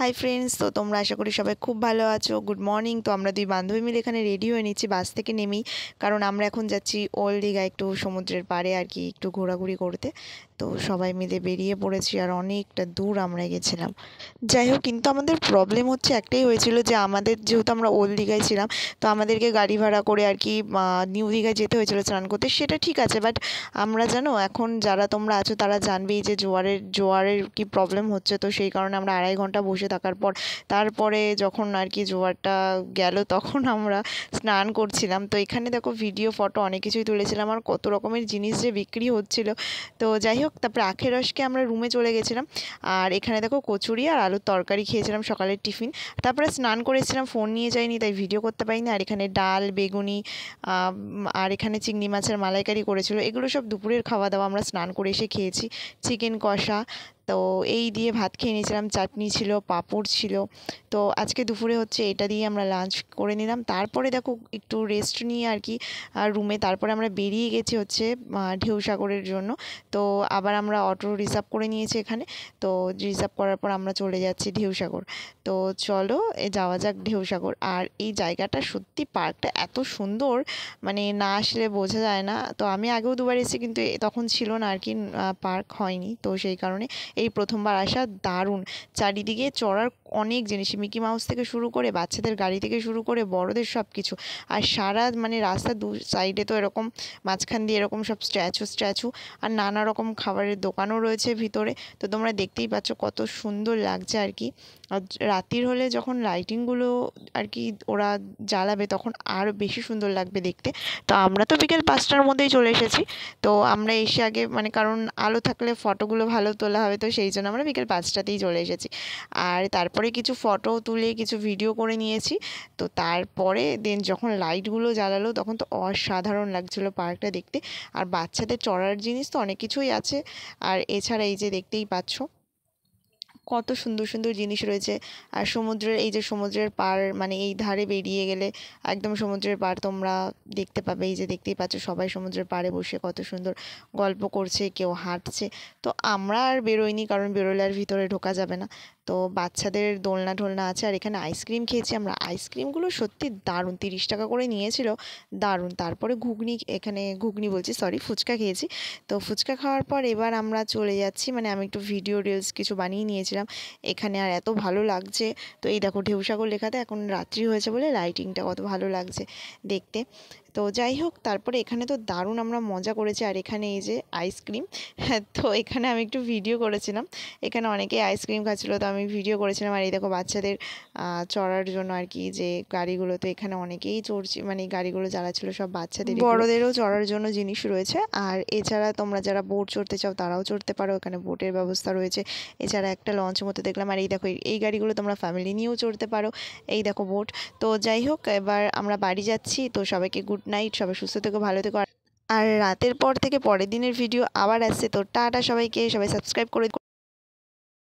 Hi friends, তো তোমরা আশা করি সবাই খুব ভালো আছো। Good morning. তো আমরা দুই বান্ধবী মিলে এখানে রেডি হয়ে নিচ্ছি বাস থেকে নেমেই, কারণ আমরা এখন যাচ্ছি ওল্ড দীঘা, একটু সমুদ্রের পাড়ে আর কি একটু ঘোরাঘুরি করতে। তো সবাই মিলে বেরিয়ে পড়েছি আর অনেকটা দূর আমরা গেছিলাম। যাই হোক, কিন্তু আমাদের প্রবলেম হচ্ছে একটাই হয়েছিল যে আমাদের যেহেতু আমরা ওল্ড দীঘায় ছিলাম, তো আমাদেরকে গাড়ি ভাড়া করে আর কি নিউ দীঘায় যেতে হয়েছিল স্নান করতে। সেটা ঠিক আছে, বাট আমরা জানো এখন যারা তোমরা আছো তারা জানবেই যে জোয়ারের কি প্রবলেম হচ্ছে। তো সেই কারণে আমরা 2.5 ঘন্টা বসে থাকার পর তারপরে যখন আর কি জোয়ারটা গেল তখন আমরা স্নান করছিলাম। তো এখানে দেখো ভিডিও ফটো অনেক কিছুই তুলেছিলাম আর কত রকমের জিনিস যে বিক্রি হচ্ছিল। তো যাই হোক, তারপরে আখের রসকে আমরা রুমে চলে গেছিলাম। আর এখানে দেখো কচুরি আর আলুর তরকারি খেয়েছিলাম সকালের টিফিন। তারপরে স্নান করেছিলাম, ফোন নিয়ে যাইনি তাই ভিডিও করতে পারিনি। আর এখানে ডাল বেগুনি আর এখানে চিংড়ি মাছের মালাইকারি করেছিল। এগুলো সব দুপুরের খাওয়া দাওয়া, আমরা স্নান করে এসে খেয়েছি। চিকেন কষা, তো এই দিয়ে ভাত খেয়ে নিয়েছিলাম। চাটনি ছিল, পাঁপড় ছিল। তো আজকে দুপুরে হচ্ছে এটা দিয়ে আমরা লাঞ্চ করে নিলাম। তারপরে দেখো একটু রেস্ট নিয়ে আর কি রুমে তারপরে আমরা বেরিয়ে গেছি হচ্ছে ঢেউসাগরের জন্য। তো আবার আমরা অটো রিজার্ভ করে নিয়েছি এখানে। তো রিজার্ভ করার পর আমরা চলে যাচ্ছি ঢেউসাগর। তো চলো যাওয়া যাক ঢেউসাগর। আর এই জায়গাটা সত্যি, পার্কটা এত সুন্দর, মানে না আসলে বোঝা যায় না। তো আমি আগেও দুবার এসেছি, কিন্তু তখন ছিল না আর কি, পার্ক হয়নি। তো সেই কারণে এই প্রথমবার আসা। দারুণ চারিদিকে চড়ার অনেক জিনিস, মিকি মাউস থেকে শুরু করে বাচ্চাদের গাড়ি থেকে শুরু করে বড়দের সব কিছু। আর সারা মানে রাস্তার দু সাইডে তো এরকম মাঝখান দিয়ে এরকম সব স্ট্যাচু আর নানা রকম খাবারের দোকানও রয়েছে ভিতরে। তো তোমরা দেখতেই পাচ্ছ কত সুন্দর লাগছে আর কি। আর রাত্রির হলে যখন লাইটিংগুলো আর কি ওরা জ্বালাবে তখন আরও বেশি সুন্দর লাগবে দেখতে। তো আমরা তো বিকেল 5টার মধ্যেই চলে এসেছি। তো আমরা এসে আগে মানে কারণ আলো থাকলে ফটোগুলো ভালো তোলা হবে, তো সেই জন্য আমরা বিকেল 5টাতেই চলে এসেছি। আর তারপরে কিছু ফটো তুলে কিছু ভিডিও করে নিয়েছি। তো তারপরে দেন যখন লাইটগুলো জ্বালালো তখন তো অসাধারণ লাগছিলো পার্কটা দেখতে। আর বাচ্চাদের চড়ার জিনিস তো অনেক কিছুই আছে। আর এছাড়া এই যে দেখতেই পাচ্ছ কত সুন্দর সুন্দর জিনিস রয়েছে। আর সমুদ্রের এই যে সমুদ্রের পাড়, মানে এই ধারে বেরিয়ে গেলে একদম সমুদ্রের পাড় তোমরা দেখতে পাবে। এই যে দেখতেই পাচ্ছ সবাই সমুদ্রের পাড়ে বসে কত সুন্দর গল্প করছে, কেউ হাঁটছে। তো আমরা আর বেরোইনি, কারণ বেরোলে আর ভিতরে ঢোকা যাবে না। তো বাচ্চাদের দোলনা টোলনা আছে। আর এখানে আইসক্রিম খেয়েছি আমরা। আইসক্রিমগুলো সত্যি দারুণ, 30 টাকা করে নিয়েছিল, দারুণ। তারপরে ঘুগনি, এখানে ঘুগনি বলছি সরি, ফুচকা খেয়েছি। তো ফুচকা খাওয়ার পর এবার আমরা চলে যাচ্ছি, মানে আমি একটু ভিডিও রিলস কিছু বানিয়ে নিয়েছিলাম এখানে। আর এত ভালো লাগছে। তো এই দেখো ঢেউসাগর লেখাতে এখন রাত্রি হয়েছে বলে লাইটিংটা কত ভালো লাগছে দেখতে। তো যাই হোক, তারপরে এখানে তো দারুণ আমরা মজা করেছি। আর এখানে এই যে আইসক্রিম, হ্যাঁ, তো এখানে আমি একটু ভিডিও করেছিলাম। এখানে অনেকেই আইসক্রিম খাচ্ছিলো, তো আমি ভিডিও করেছিলাম। আর এই দেখো বাচ্চাদের চড়ার জন্য আর কি যে গাড়িগুলো, তো এখানে অনেকেই চড়ছে, মানে গাড়িগুলো চালাচ্ছিল সব বাচ্চাদের, বড়দেরও চড়ার জন্য জিনিস রয়েছে। আর এছাড়া তোমরা যারা বোট চড়তে চাও তারাও চড়তে পারো, এখানে বোটের ব্যবস্থা রয়েছে। এছাড়া একটা লঞ্চ মতো দেখলাম। আর এই দেখো এই গাড়িগুলো তোমরা ফ্যামিলি নিয়েও চড়তে পারো। এই দেখো বোট। তো যাই হোক, এবার আমরা বাড়ি যাচ্ছি। তো সবাইকে গুড নাইট, সবাই সুস্থ থেকো, ভালো থেকো। আর রাতের পর থেকে পরের দিনের ভিডিও আবার আসছে। তো টাটা সবাইকে, সবাই সাবস্ক্রাইব করে